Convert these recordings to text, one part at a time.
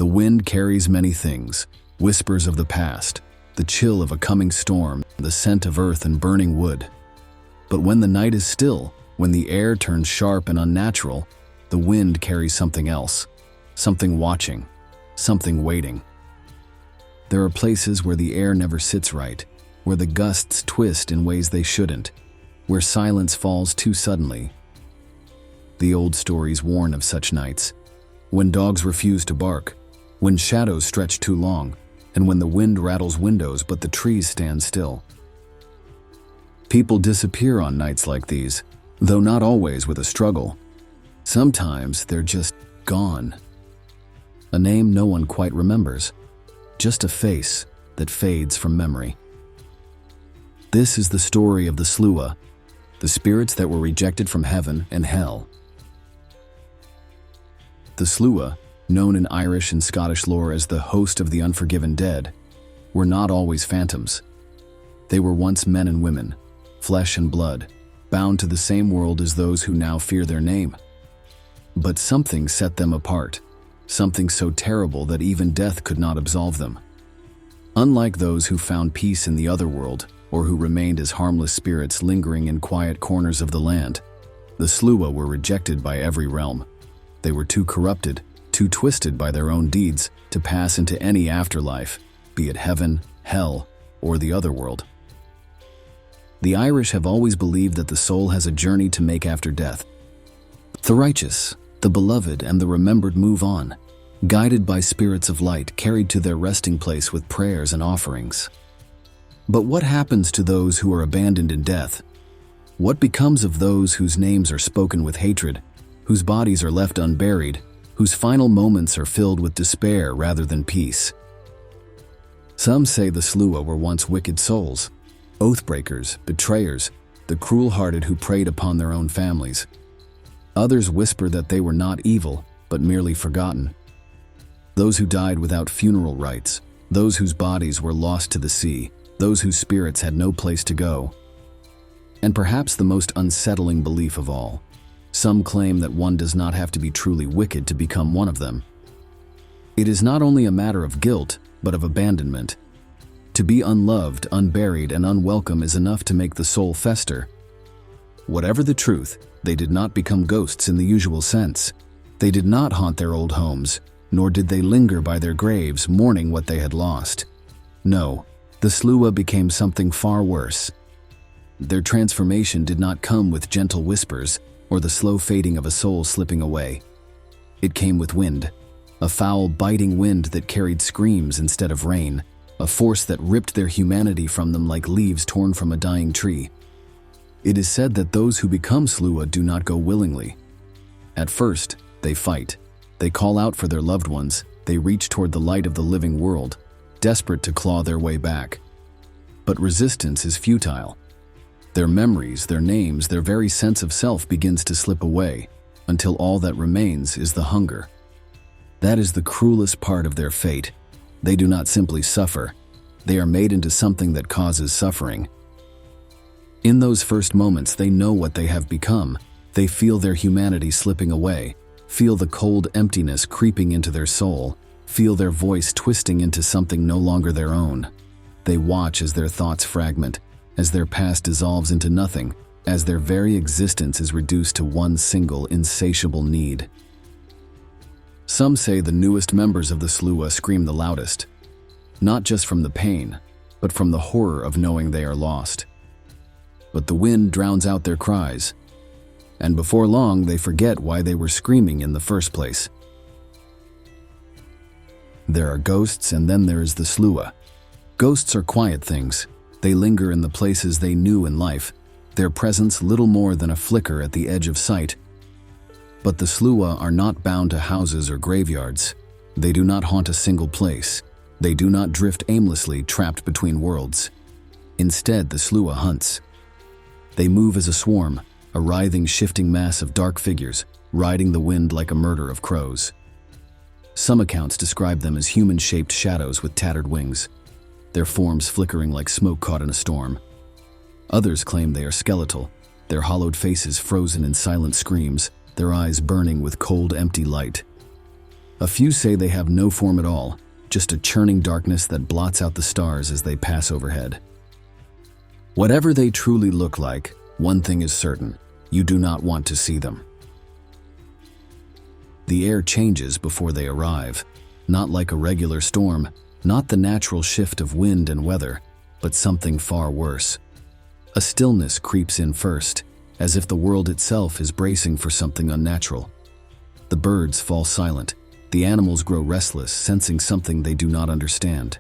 The wind carries many things, whispers of the past, the chill of a coming storm, the scent of earth and burning wood. But when the night is still, when the air turns sharp and unnatural, the wind carries something else, something watching, something waiting. There are places where the air never sits right, where the gusts twist in ways they shouldn't, where silence falls too suddenly. The old stories warn of such nights, when dogs refuse to bark, when shadows stretch too long, and when the wind rattles windows but the trees stand still. People disappear on nights like these, though not always with a struggle. Sometimes they're just gone. A name no one quite remembers, just a face that fades from memory. This is the story of the Sluagh, the spirits that were rejected from heaven and hell. The Sluagh, known in Irish and Scottish lore as the host of the unforgiven dead, were not always phantoms. They were once men and women, flesh and blood, bound to the same world as those who now fear their name. But something set them apart, something so terrible that even death could not absolve them. Unlike those who found peace in the other world, or who remained as harmless spirits lingering in quiet corners of the land, the Sluagh were rejected by every realm. They were too corrupted, too twisted by their own deeds to pass into any afterlife, be it heaven, hell, or the other world. The Irish have always believed that the soul has a journey to make after death. The righteous, the beloved, and the remembered move on, guided by spirits of light carried to their resting place with prayers and offerings. But what happens to those who are abandoned in death? What becomes of those whose names are spoken with hatred, whose bodies are left unburied, whose final moments are filled with despair rather than peace? Some say the Sluagh were once wicked souls, oathbreakers, betrayers, the cruel-hearted who preyed upon their own families. Others whisper that they were not evil, but merely forgotten. Those who died without funeral rites, those whose bodies were lost to the sea, those whose spirits had no place to go. And perhaps the most unsettling belief of all, some claim that one does not have to be truly wicked to become one of them. It is not only a matter of guilt, but of abandonment. To be unloved, unburied, and unwelcome is enough to make the soul fester. Whatever the truth, they did not become ghosts in the usual sense. They did not haunt their old homes, nor did they linger by their graves mourning what they had lost. No, the Sluagh became something far worse. Their transformation did not come with gentle whispers or the slow fading of a soul slipping away. It came with wind, a foul, biting wind that carried screams instead of rain, a force that ripped their humanity from them like leaves torn from a dying tree. It is said that those who become Sluagh do not go willingly. At first, they fight. They call out for their loved ones. They reach toward the light of the living world, desperate to claw their way back. But resistance is futile. Their memories, their names, their very sense of self begins to slip away, until all that remains is the hunger. That is the cruelest part of their fate. They do not simply suffer. They are made into something that causes suffering. In those first moments, they know what they have become. They feel their humanity slipping away, feel the cold emptiness creeping into their soul, feel their voice twisting into something no longer their own. They watch as their thoughts fragment, as their past dissolves into nothing, as their very existence is reduced to one single insatiable need. Some say the newest members of the Sluagh scream the loudest, not just from the pain, but from the horror of knowing they are lost. But the wind drowns out their cries, and before long they forget why they were screaming in the first place. There are ghosts, and then there is the Sluagh. Ghosts are quiet things. They linger in the places they knew in life, their presence little more than a flicker at the edge of sight. But the Sluagh are not bound to houses or graveyards. They do not haunt a single place. They do not drift aimlessly, trapped between worlds. Instead, the Sluagh hunts. They move as a swarm, a writhing, shifting mass of dark figures, riding the wind like a murder of crows. Some accounts describe them as human-shaped shadows with tattered wings, their forms flickering like smoke caught in a storm. Others claim they are skeletal, their hollowed faces frozen in silent screams, their eyes burning with cold, empty light. A few say they have no form at all, just a churning darkness that blots out the stars as they pass overhead. Whatever they truly look like, one thing is certain: you do not want to see them. The air changes before they arrive, not like a regular storm, not the natural shift of wind and weather, but something far worse. A stillness creeps in first, as if the world itself is bracing for something unnatural. The birds fall silent. The animals grow restless, sensing something they do not understand.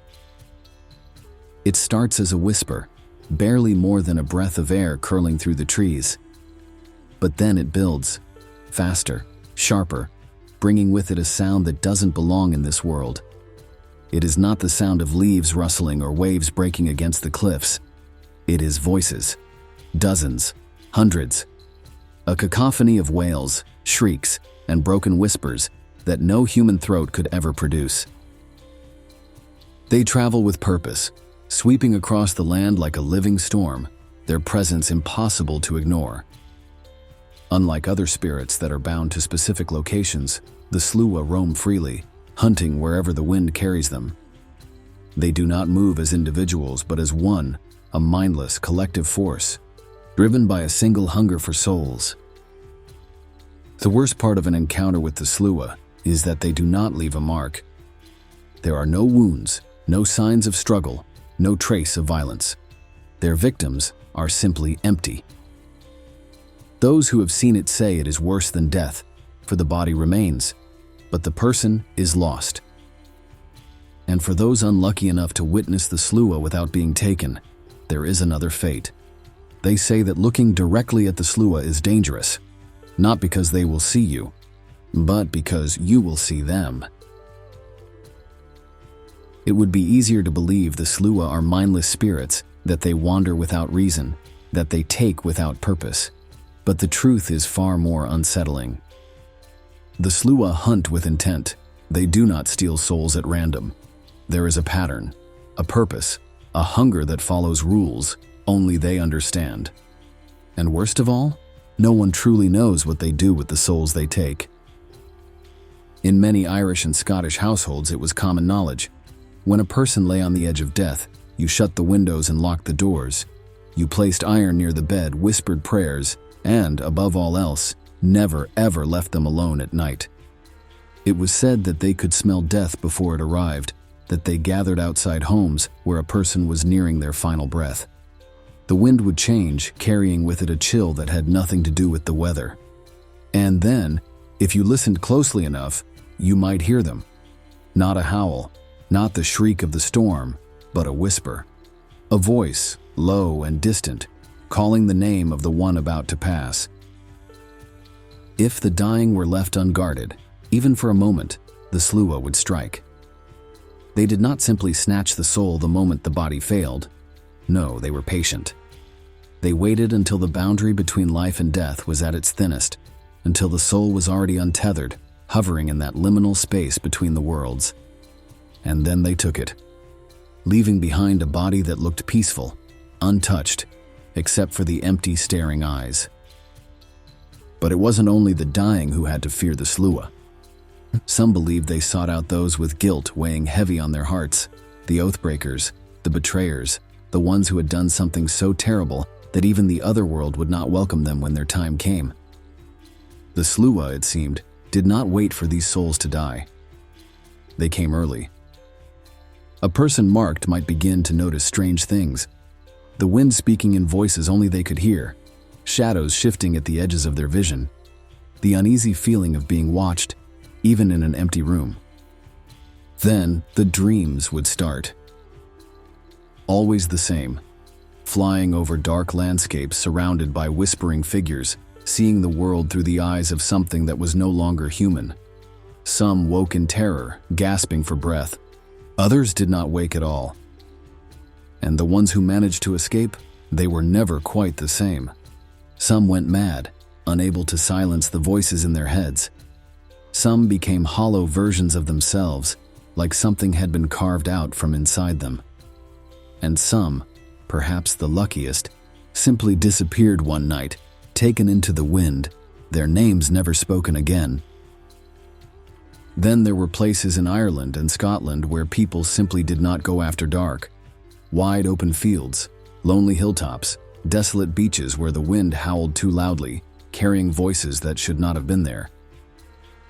It starts as a whisper, barely more than a breath of air curling through the trees. But then it builds, faster, sharper, bringing with it a sound that doesn't belong in this world. It is not the sound of leaves rustling or waves breaking against the cliffs. It is voices. Dozens, hundreds. A cacophony of wails, shrieks, and broken whispers that no human throat could ever produce. They travel with purpose, sweeping across the land like a living storm, their presence impossible to ignore. Unlike other spirits that are bound to specific locations, the Sluagh roam freely, hunting wherever the wind carries them. They do not move as individuals but as one, a mindless collective force, driven by a single hunger for souls. The worst part of an encounter with the Sluagh is that they do not leave a mark. There are no wounds, no signs of struggle, no trace of violence. Their victims are simply empty. Those who have seen it say it is worse than death, for the body remains, but the person is lost. And for those unlucky enough to witness the Sluagh without being taken, there is another fate. They say that looking directly at the Sluagh is dangerous, not because they will see you, but because you will see them. It would be easier to believe the Sluagh are mindless spirits, that they wander without reason, that they take without purpose. But the truth is far more unsettling. The Sluagh hunt with intent. They do not steal souls at random. There is a pattern, a purpose, a hunger that follows rules only they understand. And worst of all, no one truly knows what they do with the souls they take. In many Irish and Scottish households, it was common knowledge. When a person lay on the edge of death, you shut the windows and locked the doors. You placed iron near the bed, whispered prayers, and, above all else, never ever left them alone at night. It was said that they could smell death before it arrived, that they gathered outside homes where a person was nearing their final breath. The wind would change, carrying with it a chill that had nothing to do with the weather. And then, if you listened closely enough, you might hear them. Not a howl, not the shriek of the storm, but a whisper. A voice, low and distant, calling the name of the one about to pass. If the dying were left unguarded, even for a moment, the Sluagh would strike. They did not simply snatch the soul the moment the body failed. No, they were patient. They waited until the boundary between life and death was at its thinnest, until the soul was already untethered, hovering in that liminal space between the worlds. And then they took it, leaving behind a body that looked peaceful, untouched, except for the empty, staring eyes. But it wasn't only the dying who had to fear the Sluagh. Some believed they sought out those with guilt weighing heavy on their hearts, the oathbreakers, the betrayers, the ones who had done something so terrible that even the other world would not welcome them when their time came. The Sluagh, it seemed, did not wait for these souls to die. They came early. A person marked might begin to notice strange things. The wind speaking in voices only they could hear, shadows shifting at the edges of their vision, the uneasy feeling of being watched, even in an empty room. Then the dreams would start. Always the same, flying over dark landscapes surrounded by whispering figures, seeing the world through the eyes of something that was no longer human. Some woke in terror, gasping for breath. Others did not wake at all. And the ones who managed to escape, they were never quite the same. Some went mad, unable to silence the voices in their heads. Some became hollow versions of themselves, like something had been carved out from inside them. And some, perhaps the luckiest, simply disappeared one night, taken into the wind, their names never spoken again. Then there were places in Ireland and Scotland where people simply did not go after dark. Wide open fields, lonely hilltops, desolate beaches where the wind howled too loudly, carrying voices that should not have been there.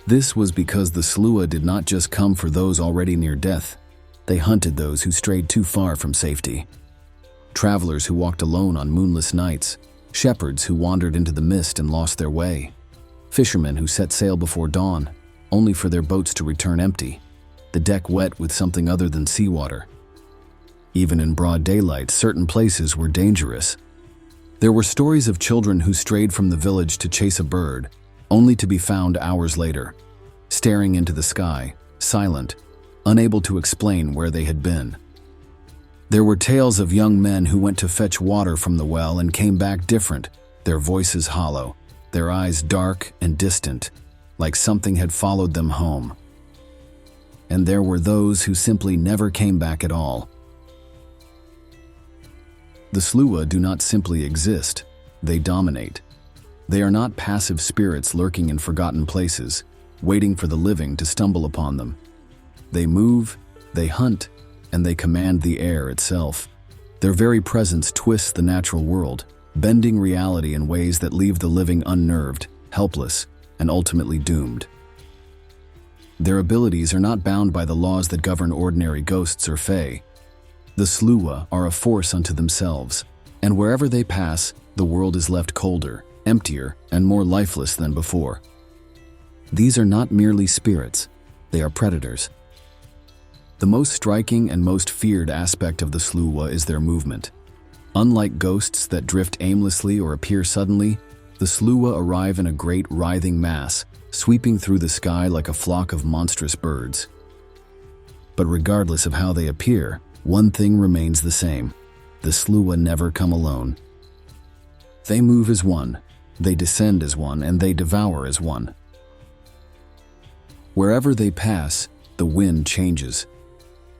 This was because the Sluagh did not just come for those already near death. They hunted those who strayed too far from safety. Travelers who walked alone on moonless nights, shepherds who wandered into the mist and lost their way, fishermen who set sail before dawn, only for their boats to return empty, the deck wet with something other than seawater. Even in broad daylight, certain places were dangerous. There were stories of children who strayed from the village to chase a bird, only to be found hours later, staring into the sky, silent, unable to explain where they had been. There were tales of young men who went to fetch water from the well and came back different, their voices hollow, their eyes dark and distant, like something had followed them home. And there were those who simply never came back at all. The Sluagh do not simply exist, they dominate. They are not passive spirits lurking in forgotten places, waiting for the living to stumble upon them. They move, they hunt, and they command the air itself. Their very presence twists the natural world, bending reality in ways that leave the living unnerved, helpless, and ultimately doomed. Their abilities are not bound by the laws that govern ordinary ghosts or fae. The Sluagh are a force unto themselves, and wherever they pass, the world is left colder, emptier, and more lifeless than before. These are not merely spirits, they are predators. The most striking and most feared aspect of the Sluagh is their movement. Unlike ghosts that drift aimlessly or appear suddenly, the Sluagh arrive in a great writhing mass, sweeping through the sky like a flock of monstrous birds. But regardless of how they appear, one thing remains the same. The Sluagh never come alone. They move as one, they descend as one, and they devour as one. Wherever they pass, the wind changes.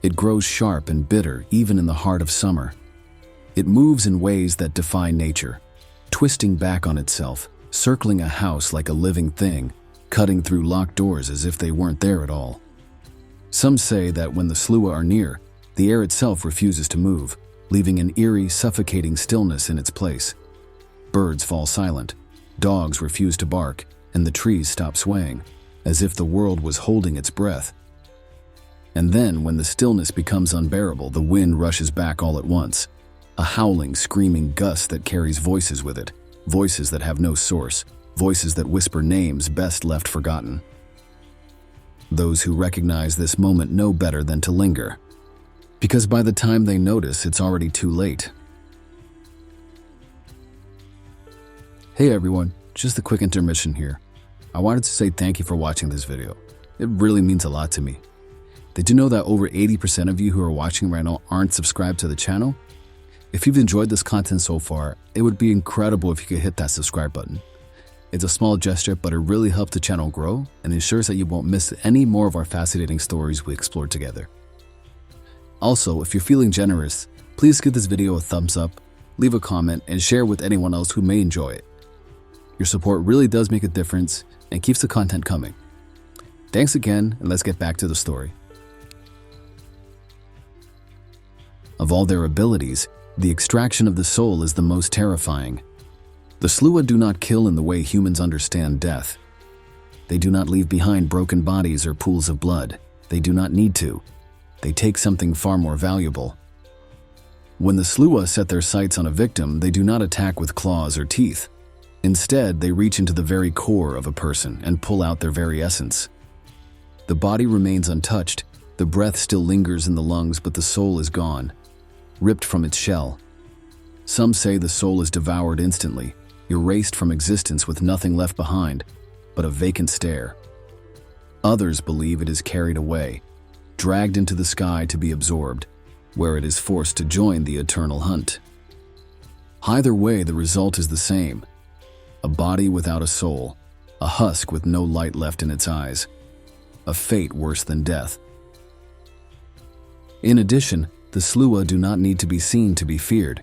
It grows sharp and bitter even in the heart of summer. It moves in ways that defy nature, twisting back on itself, circling a house like a living thing, cutting through locked doors as if they weren't there at all. Some say that when the Sluagh are near, the air itself refuses to move, leaving an eerie, suffocating stillness in its place. Birds fall silent, dogs refuse to bark, and the trees stop swaying, as if the world was holding its breath. And then, when the stillness becomes unbearable, the wind rushes back all at once. A howling, screaming gust that carries voices with it, voices that have no source, voices that whisper names best left forgotten. Those who recognize this moment know better than to linger, because by the time they notice, it's already too late. Hey everyone, just a quick intermission here. I wanted to say thank you for watching this video. It really means a lot to me. Did you know that over 80% of you who are watching right now aren't subscribed to the channel? If you've enjoyed this content so far, it would be incredible if you could hit that subscribe button. It's a small gesture, but it really helps the channel grow and ensures that you won't miss any more of our fascinating stories we explore together. Also, if you're feeling generous, please give this video a thumbs up, leave a comment, and share with anyone else who may enjoy it. Your support really does make a difference and keeps the content coming. Thanks again, and let's get back to the story. Of all their abilities, the extraction of the soul is the most terrifying. The Sluagh do not kill in the way humans understand death. They do not leave behind broken bodies or pools of blood. They do not need to. They take something far more valuable. When the Sluagh set their sights on a victim, they do not attack with claws or teeth. Instead, they reach into the very core of a person and pull out their very essence. The body remains untouched, the breath still lingers in the lungs, but the soul is gone, ripped from its shell. Some say the soul is devoured instantly, erased from existence with nothing left behind but a vacant stare. Others believe it is carried away, dragged into the sky to be absorbed, where it is forced to join the eternal hunt. Either way, the result is the same: a body without a soul, a husk with no light left in its eyes, a fate worse than death. In addition, the Sluagh do not need to be seen to be feared.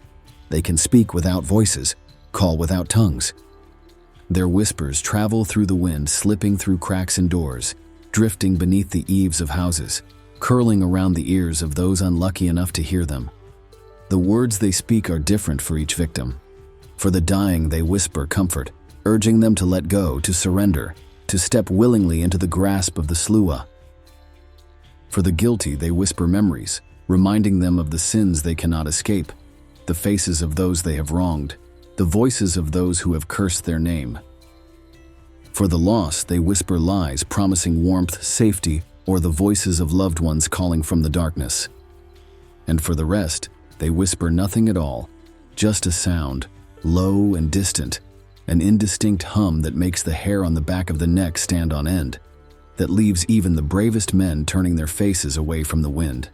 They can speak without voices, call without tongues. Their whispers travel through the wind, slipping through cracks in doors, drifting beneath the eaves of houses, curling around the ears of those unlucky enough to hear them. The words they speak are different for each victim. For the dying, they whisper comfort, urging them to let go, to surrender, to step willingly into the grasp of the Sluagh. For the guilty, they whisper memories, reminding them of the sins they cannot escape, the faces of those they have wronged, the voices of those who have cursed their name. For the lost, they whisper lies, promising warmth, safety, or the voices of loved ones calling from the darkness. And for the rest, they whisper nothing at all, just a sound, low and distant, an indistinct hum that makes the hair on the back of the neck stand on end, that leaves even the bravest men turning their faces away from the wind.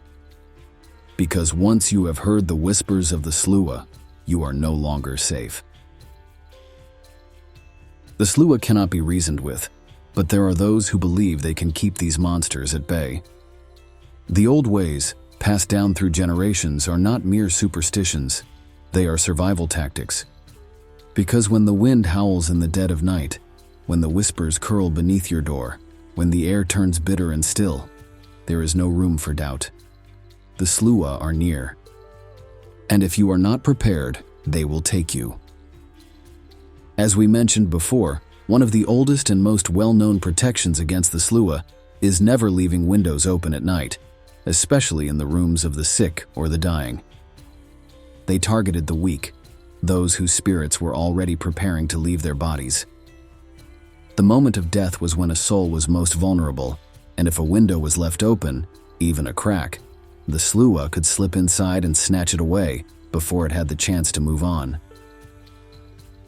Because once you have heard the whispers of the Sluagh, you are no longer safe. The Sluagh cannot be reasoned with, but there are those who believe they can keep these monsters at bay. The old ways, passed down through generations, are not mere superstitions, they are survival tactics. Because when the wind howls in the dead of night, when the whispers curl beneath your door, when the air turns bitter and still, there is no room for doubt. The Sluagh are near. And if you are not prepared, they will take you. As we mentioned before, one of the oldest and most well-known protections against the Sluagh is never leaving windows open at night, especially in the rooms of the sick or the dying. They targeted the weak, those whose spirits were already preparing to leave their bodies. The moment of death was when a soul was most vulnerable, and if a window was left open, even a crack, the Sluagh could slip inside and snatch it away before it had the chance to move on.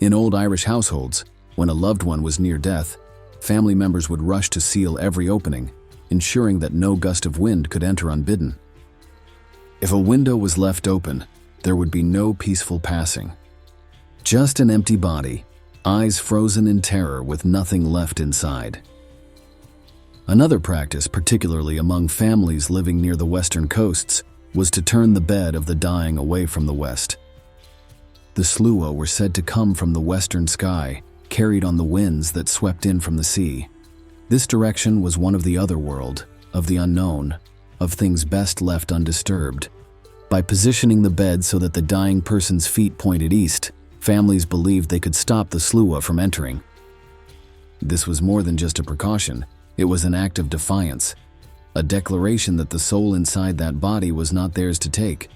In old Irish households, when a loved one was near death, family members would rush to seal every opening, ensuring that no gust of wind could enter unbidden. If a window was left open, there would be no peaceful passing. Just an empty body, eyes frozen in terror with nothing left inside. Another practice, particularly among families living near the western coasts, was to turn the bed of the dying away from the west. The Sluagh were said to come from the western sky, carried on the winds that swept in from the sea. This direction was one of the other world, of the unknown, of things best left undisturbed. By positioning the bed so that the dying person's feet pointed east, families believed they could stop the Sluagh from entering. This was more than just a precaution, it was an act of defiance, a declaration that the soul inside that body was not theirs to take.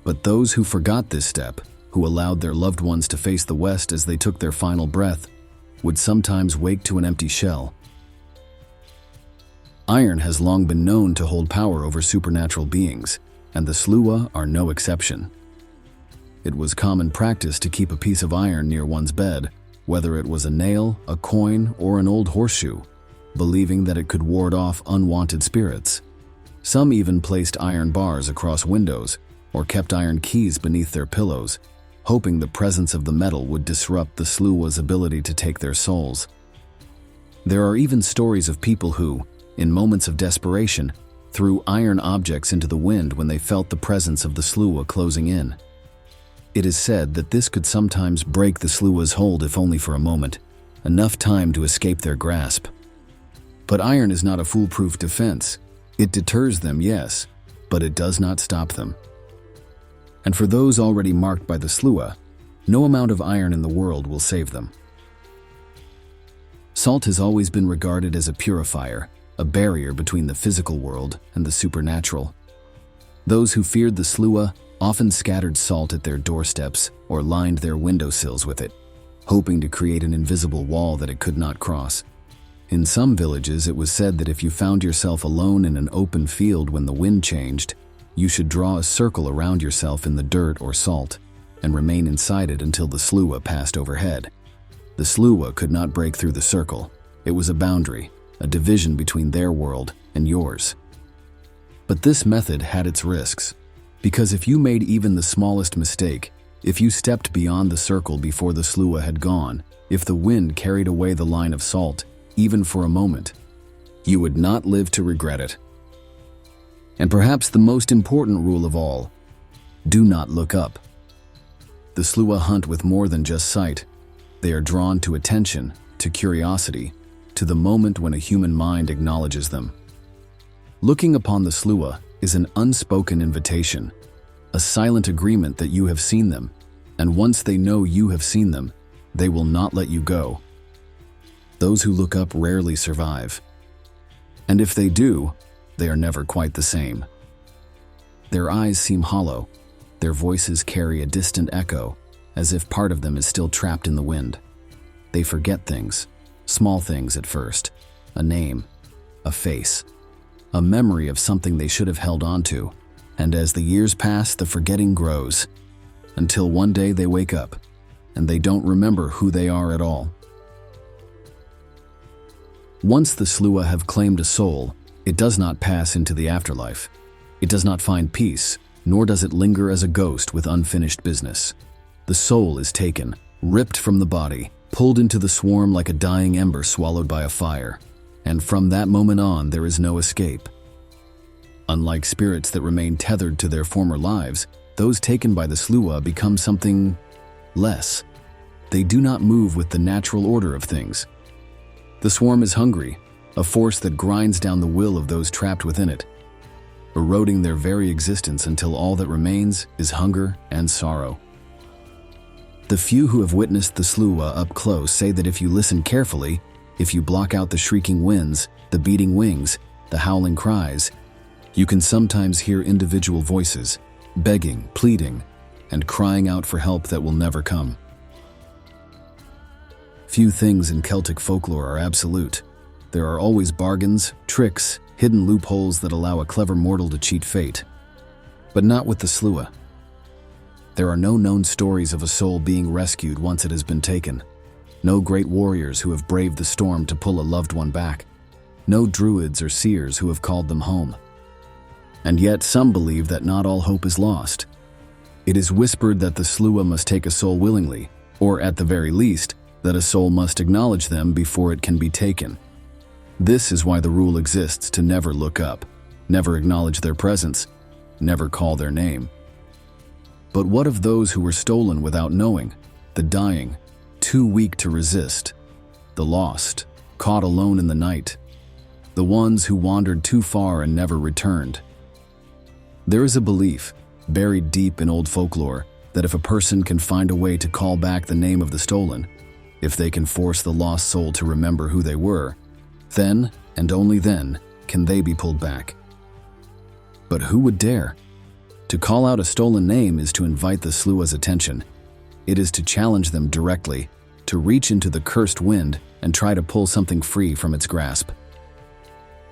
But those who forgot this step, who allowed their loved ones to face the west as they took their final breath, would sometimes wake to an empty shell. Iron has long been known to hold power over supernatural beings, and the Sluagh are no exception. It was common practice to keep a piece of iron near one's bed, whether it was a nail, a coin, or an old horseshoe, believing that it could ward off unwanted spirits. Some even placed iron bars across windows or kept iron keys beneath their pillows, hoping the presence of the metal would disrupt the Sluagh's ability to take their souls. There are even stories of people who, in moments of desperation, threw iron objects into the wind when they felt the presence of the Sluagh closing in. It is said that this could sometimes break the Sluagh's hold if only for a moment, enough time to escape their grasp. But iron is not a foolproof defense. It deters them, yes, but it does not stop them. And for those already marked by the Sluagh, no amount of iron in the world will save them. Salt has always been regarded as a purifier, a barrier between the physical world and the supernatural. Those who feared the Sluagh often scattered salt at their doorsteps or lined their windowsills with it, hoping to create an invisible wall that it could not cross. In some villages, it was said that if you found yourself alone in an open field when the wind changed, you should draw a circle around yourself in the dirt or salt and remain inside it until the Sluagh passed overhead. The Sluagh could not break through the circle. It was a boundary, a division between their world and yours. But this method had its risks, because if you made even the smallest mistake, if you stepped beyond the circle before the Sluagh had gone, if the wind carried away the line of salt, even for a moment, you would not live to regret it. And perhaps the most important rule of all, do not look up. The Sluagh hunt with more than just sight. They are drawn to attention, to curiosity, to to the moment when a human mind acknowledges them. Looking upon the Sluagh is an unspoken invitation, a silent agreement that you have seen them, and once they know you have seen them, they will not let you go. Those who look up rarely survive. And if they do, they are never quite the same. Their eyes seem hollow, their voices carry a distant echo, as if part of them is still trapped in the wind. They forget things, small things at first, a name, a face, a memory of something they should have held on to, and as the years pass, the forgetting grows, until one day they wake up, and they don't remember who they are at all. Once the Sluagh have claimed a soul, it does not pass into the afterlife. It does not find peace, nor does it linger as a ghost with unfinished business. The soul is taken, ripped from the body, pulled into the swarm like a dying ember swallowed by a fire, and from that moment on there is no escape. Unlike spirits that remain tethered to their former lives, those taken by the Sluagh become something less. They do not move with the natural order of things. The swarm is hungry, a force that grinds down the will of those trapped within it, eroding their very existence until all that remains is hunger and sorrow. The few who have witnessed the Sluagh up close say that if you listen carefully, if you block out the shrieking winds, the beating wings, the howling cries, you can sometimes hear individual voices, begging, pleading, and crying out for help that will never come. Few things in Celtic folklore are absolute. There are always bargains, tricks, hidden loopholes that allow a clever mortal to cheat fate. But not with the Sluagh. There are no known stories of a soul being rescued once it has been taken. No great warriors who have braved the storm to pull a loved one back. No druids or seers who have called them home. And yet some believe that not all hope is lost. It is whispered that the Sluagh must take a soul willingly, or at the very least, that a soul must acknowledge them before it can be taken. This is why the rule exists to never look up, never acknowledge their presence, never call their name. But what of those who were stolen without knowing, the dying, too weak to resist, the lost, caught alone in the night, the ones who wandered too far and never returned? There is a belief, buried deep in old folklore, that if a person can find a way to call back the name of the stolen, if they can force the lost soul to remember who they were, then, and only then, can they be pulled back. But who would dare? To call out a stolen name is to invite the Sluagh's attention. It is to challenge them directly, to reach into the cursed wind and try to pull something free from its grasp.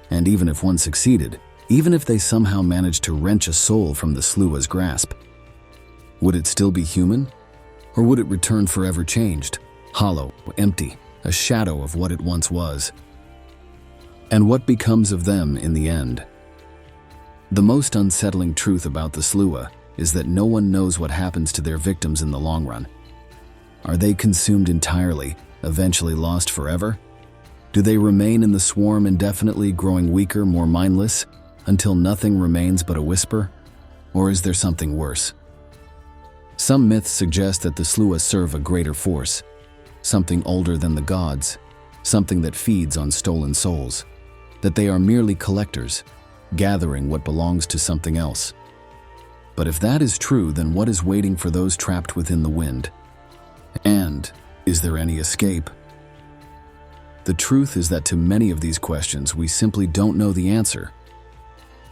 And even if one succeeded, even if they somehow managed to wrench a soul from the Sluagh's grasp, would it still be human? Or would it return forever changed? Hollow, empty, a shadow of what it once was. And what becomes of them in the end? The most unsettling truth about the Sluagh is that no one knows what happens to their victims in the long run. Are they consumed entirely, eventually lost forever? Do they remain in the swarm indefinitely, growing weaker, more mindless, until nothing remains but a whisper? Or is there something worse? Some myths suggest that the Sluagh serve a greater force, something older than the gods, something that feeds on stolen souls, that they are merely collectors, gathering what belongs to something else. But if that is true, then what is waiting for those trapped within the wind? And is there any escape? The truth is that to many of these questions we simply don't know the answer.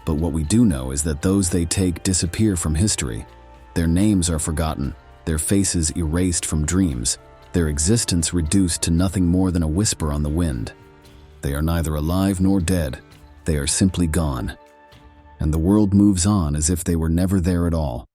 But what we do know is that those they take disappear from history. Their names are forgotten, their faces erased from dreams, their existence reduced to nothing more than a whisper on the wind. They are neither alive nor dead, they are simply gone. And the world moves on as if they were never there at all.